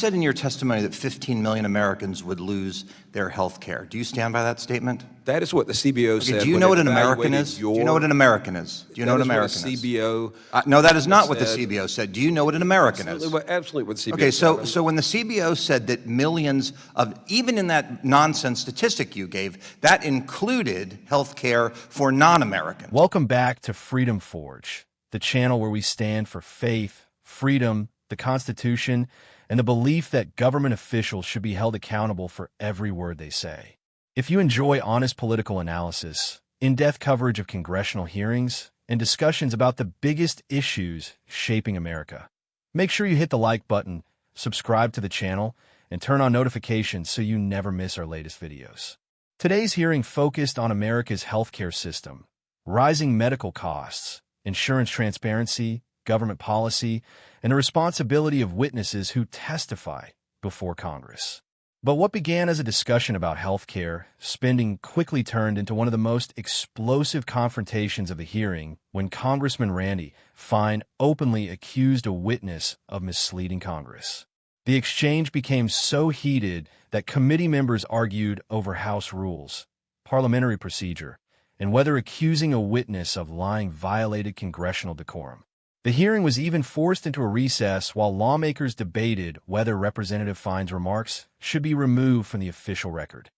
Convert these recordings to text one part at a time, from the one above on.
said in your testimony that 15 million Americans would lose their health care. Do you stand by that statement? That is what the CBO said. Do you know what an American is? Do you know what an American is? Do you know what an American is? CBO no, that is not what the CBO said. Do you know what an American is? Absolutely what the CBO said. So when the CBO said that millions of, even in that nonsense statistic you gave, that included health care for non-Americans. Welcome back to Freedom Forge, the channel where we stand for faith, freedom, the Constitution, and the belief that government officials should be held accountable for every word they say. If you enjoy honest political analysis, in-depth coverage of congressional hearings, and discussions about the biggest issues shaping America, make sure you hit the like button, subscribe to the channel, and turn on notifications so you never miss our latest videos. Today's hearing focused on America's healthcare system, rising medical costs, insurance transparency, government policy, and the responsibility of witnesses who testify before Congress. But what began as a discussion about health care spending quickly turned into one of the most explosive confrontations of the hearing when Congressman Randy Fine openly accused a witness of misleading Congress. The exchange became so heated that committee members argued over House rules, parliamentary procedure, and whether accusing a witness of lying violated congressional decorum. The hearing was even forced into a recess while lawmakers debated whether Representative Fine's remarks should be removed from the official record.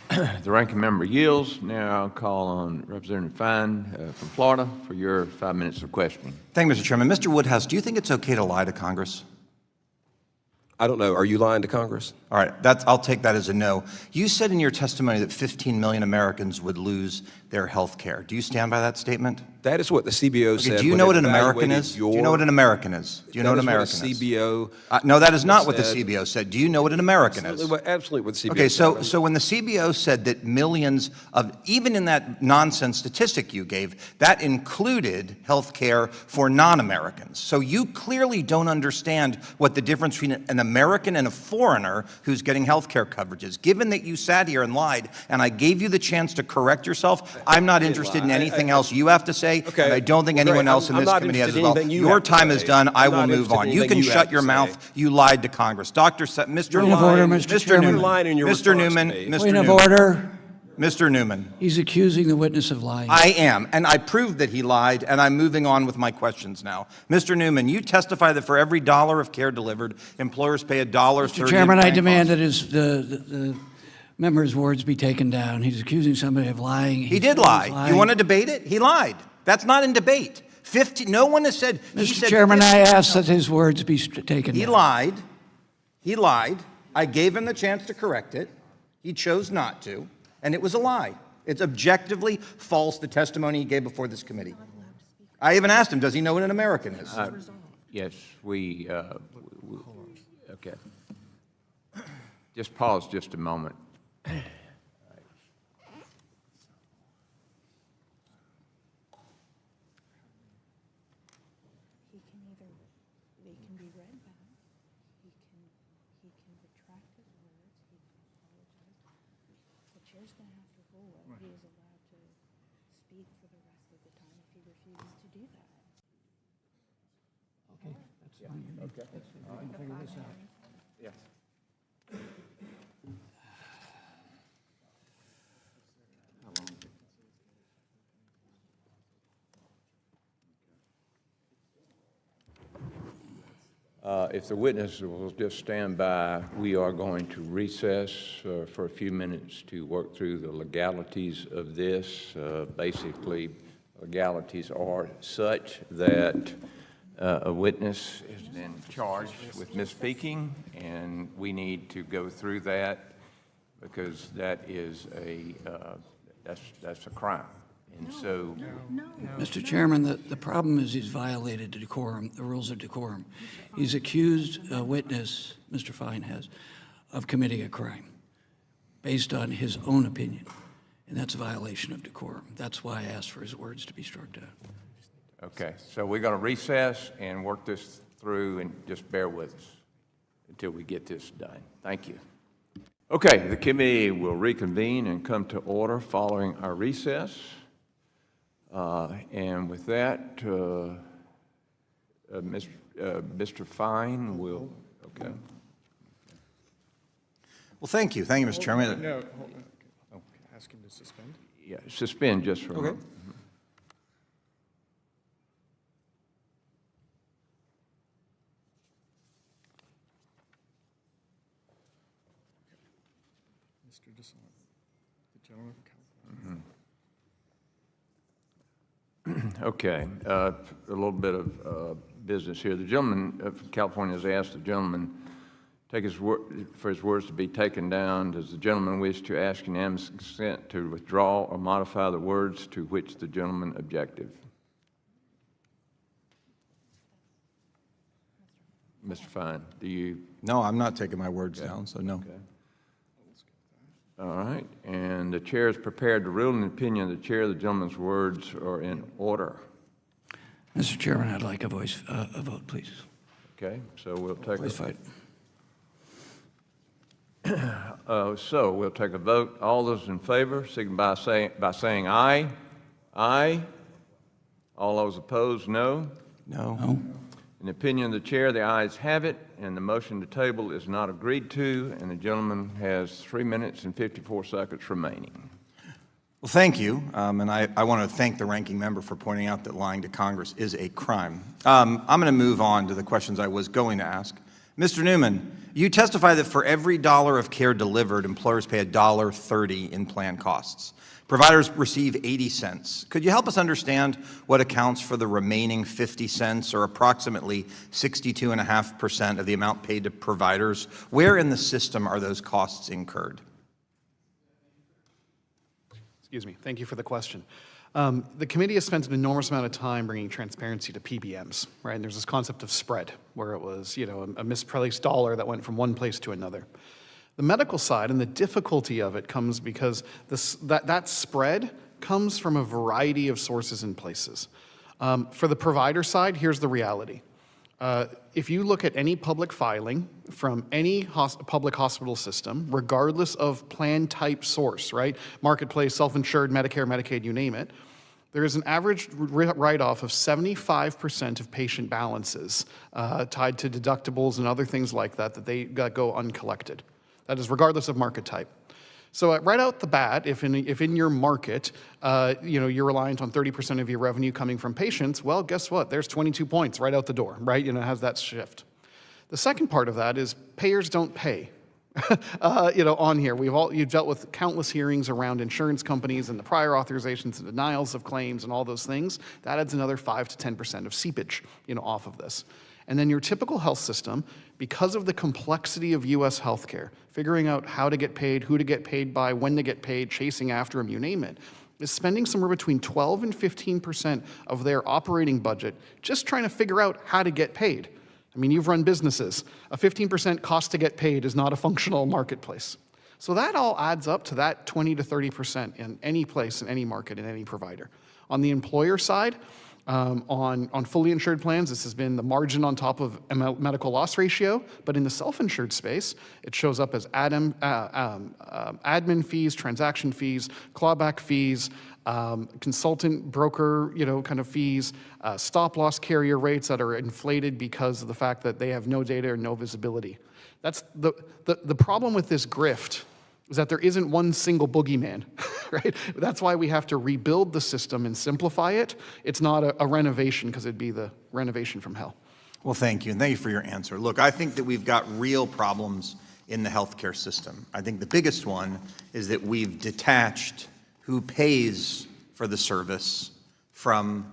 The ranking member yields. Now I'll call on Representative Fine from Florida for your 5 minutes of questioning. Thank you, Mr. Chairman. Mr. Woodhouse, do you think it's okay to lie to Congress? I don't know. Are you lying to Congress? All right, I'll take that as a no. You said in your testimony that 15 million Americans would lose their health care. Do you stand by that statement? That is what the CBO said. Do you know what an American is? Do you know what an American is? Do you know what an American is? CBO no, that is not what the CBO said. Do you know what an American is? Absolutely what the CBO said. So when the CBO said that millions of, even in that nonsense statistic you gave, that included health care for non-Americans. So you clearly don't understand what the difference between an American and a foreigner who's getting health care coverage is. Given that you sat here and lied, and I gave you the chance to correct yourself, I'm not interested in anything else you have to say. Okay. And I don't think anyone else in this committee has as well. Your time is done. I will move on. You can shut your mouth. You lied to Congress. Mr. Newman. He's accusing the witness of lying. I am, and I proved that he lied, and I'm moving on with my questions now. Mr. Newman, you testify that for every dollar of care delivered, employers pay $1.30. Mr. Chairman, I demand that the member's words be taken down. He's accusing somebody of lying. He did lie. You want to debate it? He lied. That's not in debate. No one has said. Mr. Chairman, I ask that his words be taken down. He lied. He lied. I gave him the chance to correct it. He chose not to, and it was a lie. It's objectively false, the testimony he gave before this committee. I even asked him, does he know what an American is? Yes, okay. Just pause just a moment. They can be read back. He can retract his words. He can apologize. The chair's going to have to rule whether he is allowed to speak for the rest of the time if he refuses to do that. Okay, that's fine. Okay. We can figure this out. Yes. If the witness will just stand by, we are going to recess for a few minutes to work through the legalities of this. Basically, legalities are such that a witness has been charged with misspeaking, and we need to go through that because that is that's a crime. And so, Mr. Chairman, the problem is he's violated decorum, the rules of decorum. He's accused a witness, Mr. Fine has, of committing a crime based on his own opinion, and that's a violation of decorum. That's why I asked for his words to be struck down. okay, so we're going to recess and work this through, and just bear with us until we get this done. Thank you. Okay, the committee will reconvene and come to order following our recess. And with that, Mr. Fine will, okay. Well, thank you. Thank you, Mr. Chairman. No, hold on. Oh, ask him to suspend? Yeah, suspend just for a moment. Mr. DeSant, the gentleman from California. Okay, a little bit of business here. The gentleman from California has asked the gentleman take for his words to be taken down. Does the gentleman wish to ask unanimous consent to withdraw or modify the words to which the gentleman objected? Mr. Fine, do you? No, I'm not taking my words down, so no. Okay. All right, and the chair is prepared to rule in the opinion of the chair. The gentleman's words are in order. Mr. Chairman, I'd like a vote, please. Okay, so we'll take Voice vote. So we'll take a vote. All those in favor, signify by saying aye. Aye. All those opposed, no. No. No? In the opinion of the chair, the ayes have it, and the motion to table is not agreed to, and the gentleman has 3 minutes and 54 seconds remaining. Well, thank you, and I want to thank the ranking member for pointing out that lying to Congress is a crime. I'm going to move on to the questions I was going to ask. Mr. Newman, you testify that for every dollar of care delivered, employers pay $1.30 in plan costs. Providers receive 80 cents. Could you help us understand what accounts for the remaining 50 cents, or approximately 62.5% of the amount paid to providers? Where in the system are those costs incurred? Excuse me. Thank you for the question. The committee has spent an enormous amount of time bringing transparency to PBMs, right? And there's this concept of spread, where it was, a misplaced dollar that went from one place to another. The medical side and the difficulty of it comes because that spread comes from a variety of sources and places. For the provider side, here's the reality. If you look at any public filing from any public hospital system, regardless of plan type source, right? Marketplace, self-insured, Medicare, Medicaid, you name it, there is an average write-off of 75% of patient balances tied to deductibles and other things like that they go uncollected. That is regardless of market type. So right out the bat, if in your market, you're reliant on 30% of your revenue coming from patients, well, guess what? There's 22 points right out the door, right? It has that shift. The second part of that is payers don't pay. On here, you've dealt with countless hearings around insurance companies and the prior authorizations and denials of claims and all those things. That adds another 5 to 10% of seepage, off of this. And then your typical health system, because of the complexity of U.S. healthcare, figuring out how to get paid, who to get paid by, when to get paid, chasing after them, you name it, is spending somewhere between 12 and 15% of their operating budget just trying to figure out how to get paid. I mean, you've run businesses. A 15% cost to get paid is not a functional marketplace. So that all adds up to that 20 to 30% in any place, in any market, in any provider. On the employer side, on fully insured plans, this has been the margin on top of a medical loss ratio, but in the self-insured space, it shows up as admin fees, transaction fees, clawback fees, consultant broker, kind of fees, stop-loss carrier rates that are inflated because of the fact that they have no data or no visibility. That's the problem with this grift is that there isn't one single boogeyman, right? That's why we have to rebuild the system and simplify it. It's not a renovation, because it'd be the renovation from hell. Well, thank you, and thank you for your answer. Look, I think that we've got real problems in the healthcare system. I think the biggest one is that we've detached who pays for the service from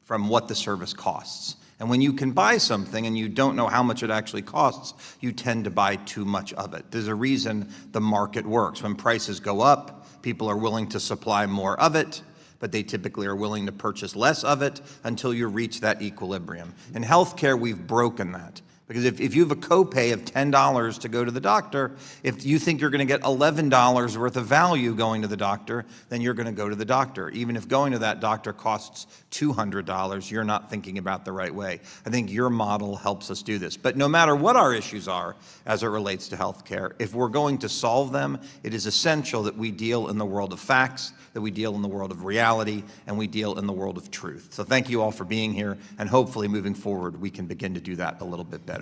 what the service costs. And when you can buy something and you don't know how much it actually costs, you tend to buy too much of it. There's a reason the market works. When prices go up, people are willing to supply more of it, but they typically are willing to purchase less of it until you reach that equilibrium. In healthcare, we've broken that. Because if you have a copay of $10 to go to the doctor, if you think you're going to get $11 worth of value going to the doctor, then you're going to go to the doctor. Even if going to that doctor costs $200, you're not thinking about the right way. I think your model helps us do this. But no matter what our issues are as it relates to healthcare, if we're going to solve them, it is essential that we deal in the world of facts, that we deal in the world of reality, and we deal in the world of truth. So thank you all for being here, and hopefully moving forward, we can begin to do that a little bit better.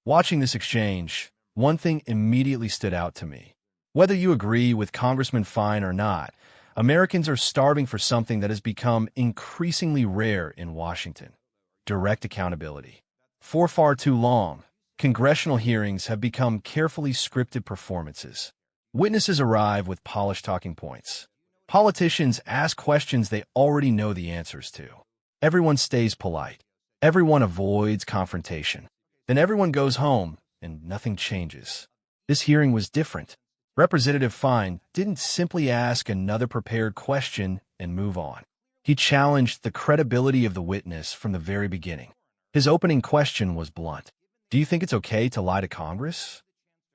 Watching this exchange, one thing immediately stood out to me. Whether you agree with Congressman Fine or not, Americans are starving for something that has become increasingly rare in Washington: direct accountability. For far too long, congressional hearings have become carefully scripted performances. Witnesses arrive with polished talking points. Politicians ask questions they already know the answers to. Everyone stays polite. Everyone avoids confrontation. Then everyone goes home, and nothing changes. This hearing was different. Representative Fine didn't simply ask another prepared question and move on. He challenged the credibility of the witness from the very beginning. His opening question was blunt. Do you think it's okay to lie to Congress?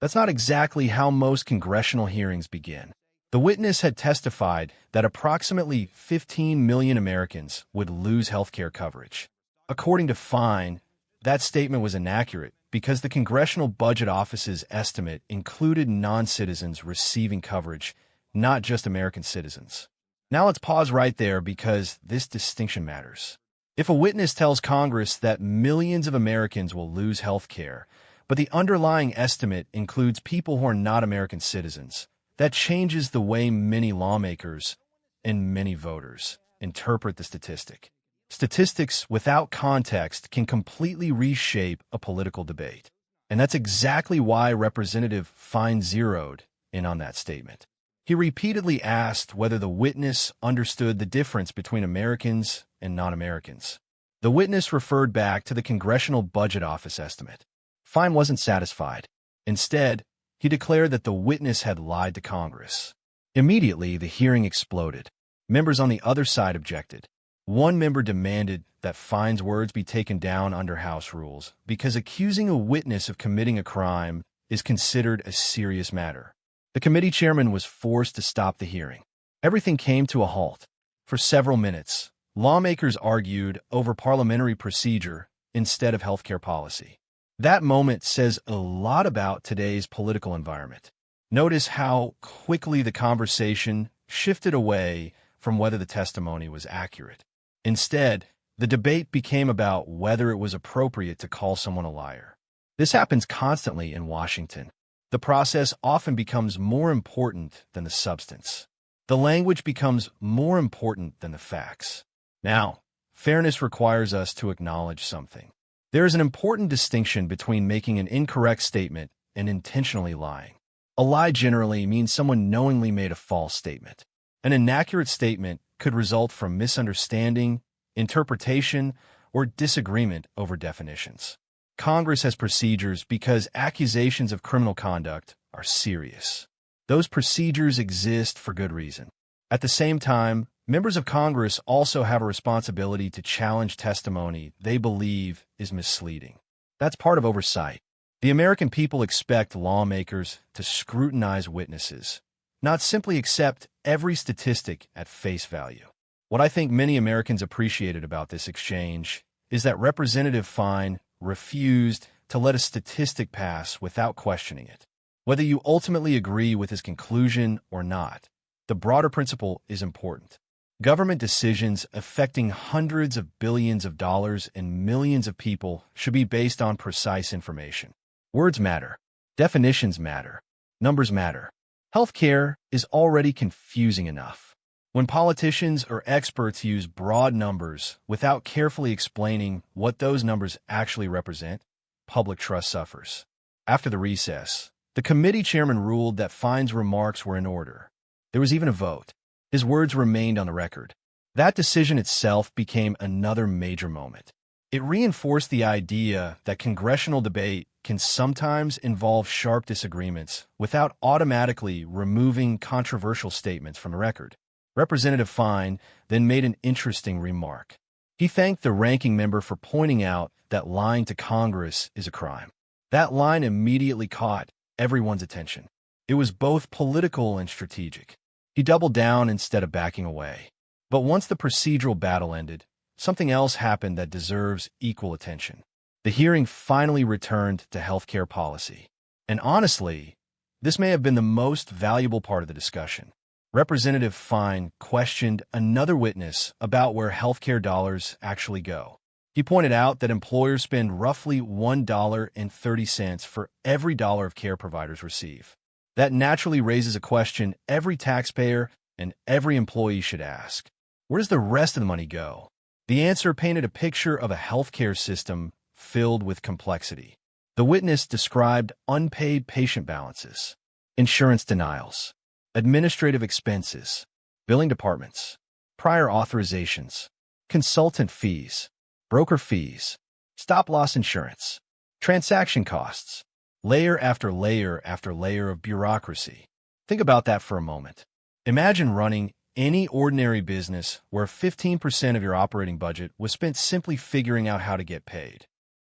That's not exactly how most congressional hearings begin. The witness had testified that approximately 15 million Americans would lose health care coverage. According to Fine, that statement was inaccurate because the Congressional Budget Office's estimate included non-citizens receiving coverage, not just American citizens. Now let's pause right there because this distinction matters. If a witness tells Congress that millions of Americans will lose health care, but the underlying estimate includes people who are not American citizens, that changes the way many lawmakers and many voters interpret the statistic. Statistics without context can completely reshape a political debate. And that's exactly why Representative Fine zeroed in on that statement. He repeatedly asked whether the witness understood the difference between Americans and non-Americans. The witness referred back to the Congressional Budget Office estimate. Fine wasn't satisfied. Instead, he declared that the witness had lied to Congress. Immediately, the hearing exploded. Members on the other side objected. One member demanded that Fine's words be taken down under House rules because accusing a witness of committing a crime is considered a serious matter. The committee chairman was forced to stop the hearing. Everything came to a halt. For several minutes, lawmakers argued over parliamentary procedure instead of healthcare policy. That moment says a lot about today's political environment. Notice how quickly the conversation shifted away from whether the testimony was accurate. Instead, the debate became about whether it was appropriate to call someone a liar. This happens constantly in Washington. The process often becomes more important than the substance. The language becomes more important than the facts. Now, fairness requires us to acknowledge something. There is an important distinction between making an incorrect statement and intentionally lying. A lie generally means someone knowingly made a false statement. An inaccurate statement could result from misunderstanding, interpretation, or disagreement over definitions. Congress has procedures because accusations of criminal conduct are serious. Those procedures exist for good reason. At the same time, members of Congress also have a responsibility to challenge testimony they believe is misleading. That's part of oversight. The American people expect lawmakers to scrutinize witnesses, not simply accept every statistic at face value. What I think many Americans appreciated about this exchange is that Representative Fine refused to let a statistic pass without questioning it. Whether you ultimately agree with his conclusion or not, the broader principle is important. Government decisions affecting hundreds of billions of dollars and millions of people should be based on precise information. Words matter. Definitions matter. Numbers matter. Healthcare is already confusing enough. When politicians or experts use broad numbers without carefully explaining what those numbers actually represent, public trust suffers. After the recess, the committee chairman ruled that Fine's remarks were in order. There was even a vote. His words remained on the record. That decision itself became another major moment. It reinforced the idea that congressional debate can sometimes involve sharp disagreements without automatically removing controversial statements from the record. Representative Fine then made an interesting remark. He thanked the ranking member for pointing out that lying to Congress is a crime. That line immediately caught everyone's attention. It was both political and strategic. He doubled down instead of backing away. But once the procedural battle ended, something else happened that deserves equal attention. The hearing finally returned to healthcare policy. And honestly, this may have been the most valuable part of the discussion. Representative Fine questioned another witness about where healthcare dollars actually go. He pointed out that employers spend roughly $1.30 for every dollar of care providers receive. That naturally raises a question every taxpayer and every employee should ask. Where does the rest of the money go? The answer painted a picture of a healthcare system filled with complexity. The witness described unpaid patient balances, insurance denials, administrative expenses, billing departments, prior authorizations, consultant fees, broker fees, stop-loss insurance, transaction costs, layer after layer after layer of bureaucracy. Think about that for a moment. Imagine running any ordinary business where 15% of your operating budget was spent simply figuring out how to get paid.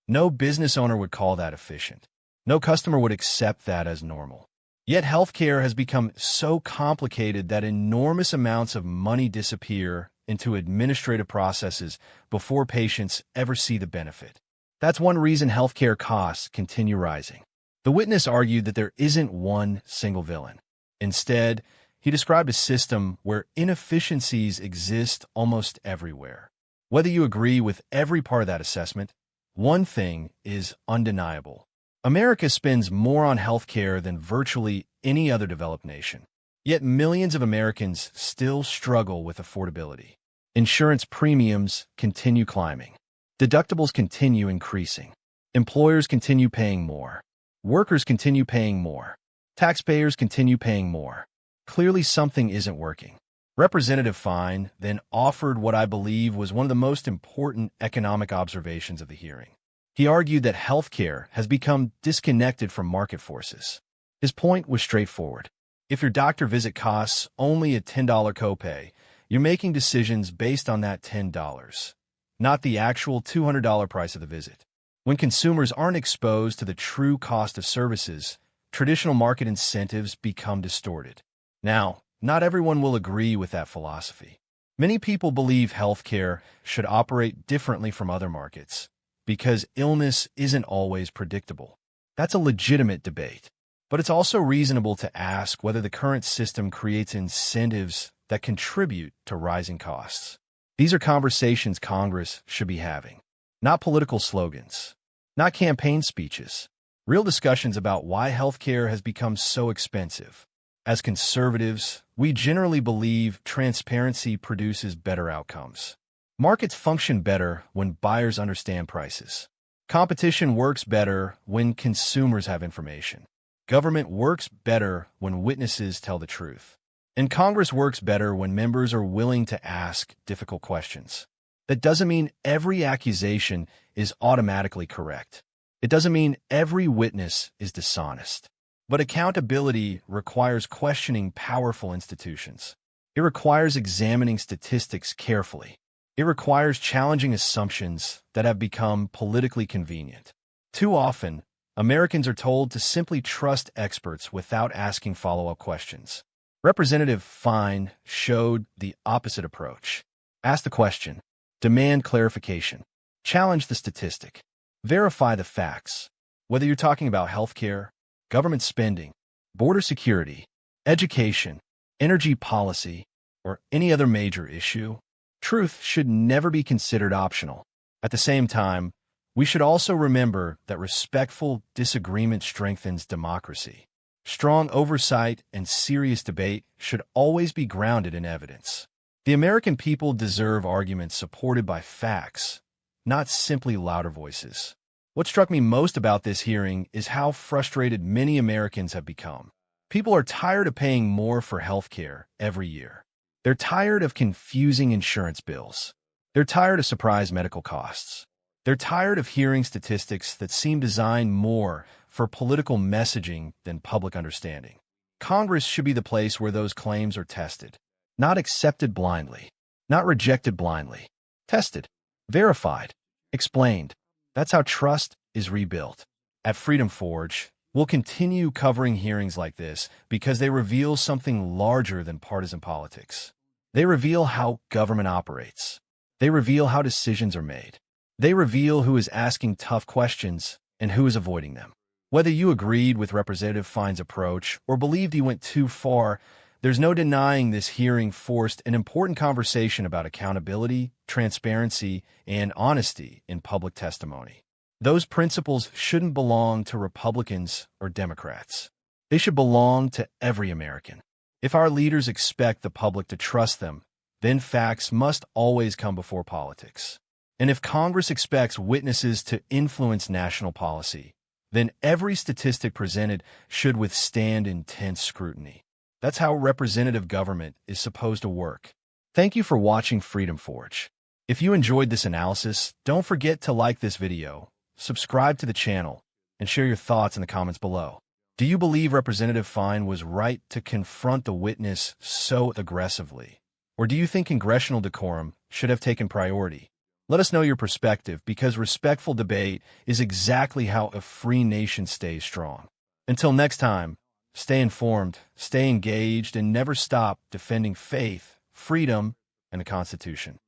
No business owner would call that efficient. No customer would accept that as normal. Yet healthcare has become so complicated that enormous amounts of money disappear into administrative processes before patients ever see the benefit. That's one reason healthcare costs continue rising. The witness argued that there isn't one single villain. Instead, he described a system where inefficiencies exist almost everywhere. Whether you agree with every part of that assessment, one thing is undeniable. America spends more on healthcare than virtually any other developed nation. Yet millions of Americans still struggle with affordability. Insurance premiums continue climbing. Deductibles continue increasing. Employers continue paying more. Workers continue paying more. Taxpayers continue paying more. Clearly something isn't working. Representative Fine then offered what I believe was one of the most important economic observations of the hearing. He argued that healthcare has become disconnected from market forces. His point was straightforward. If your doctor visit costs only a $10 copay, you're making decisions based on that $10, not the actual $200 price of the visit. When consumers aren't exposed to the true cost of services, traditional market incentives become distorted. Now, not everyone will agree with that philosophy. Many people believe healthcare should operate differently from other markets because illness isn't always predictable. That's a legitimate debate. But it's also reasonable to ask whether the current system creates incentives that contribute to rising costs. These are conversations Congress should be having, not political slogans, not campaign speeches, real discussions about why healthcare has become so expensive. As conservatives, we generally believe transparency produces better outcomes. Markets function better when buyers understand prices. Competition works better when consumers have information. Government works better when witnesses tell the truth. And Congress works better when members are willing to ask difficult questions. That doesn't mean every accusation is automatically correct. It doesn't mean every witness is dishonest. But accountability requires questioning powerful institutions. It requires examining statistics carefully. It requires challenging assumptions that have become politically convenient. Too often, Americans are told to simply trust experts without asking follow-up questions. Representative Fine showed the opposite approach. Ask the question, demand clarification, challenge the statistic, verify the facts. Whether you're talking about healthcare, government spending, border security, education, energy policy, or any other major issue, truth should never be considered optional. At the same time, we should also remember that respectful disagreement strengthens democracy. Strong oversight and serious debate should always be grounded in evidence. The American people deserve arguments supported by facts, not simply louder voices. What struck me most about this hearing is how frustrated many Americans have become. People are tired of paying more for health care every year. They're tired of confusing insurance bills. They're tired of surprise medical costs. They're tired of hearing statistics that seem designed more for political messaging than public understanding. Congress should be the place where those claims are tested, not accepted blindly, not rejected blindly. Tested, verified, explained. That's how trust is rebuilt. At Freedom Forge, we'll continue covering hearings like this because they reveal something larger than partisan politics. They reveal how government operates. They reveal how decisions are made. They reveal who is asking tough questions and who is avoiding them. Whether you agreed with Representative Fine's approach or believed he went too far, There's no denying this hearing forced an important conversation about accountability, transparency, and honesty in public testimony. Those principles shouldn't belong to Republicans or Democrats. They should belong to every American. If our leaders expect the public to trust them, then facts must always come before politics. And if Congress expects witnesses to influence national policy, then every statistic presented should withstand intense scrutiny. That's how representative government is supposed to work. Thank you for watching Freedom Forge. If you enjoyed this analysis, don't forget to like this video, subscribe to the channel, and share your thoughts in the comments below. Do you believe Representative Fine was right to confront the witness so aggressively? Or do you think congressional decorum should have taken priority? Let us know your perspective, because respectful debate is exactly how a free nation stays strong. Until next time, stay informed, stay engaged, and never stop defending faith, freedom, and the Constitution.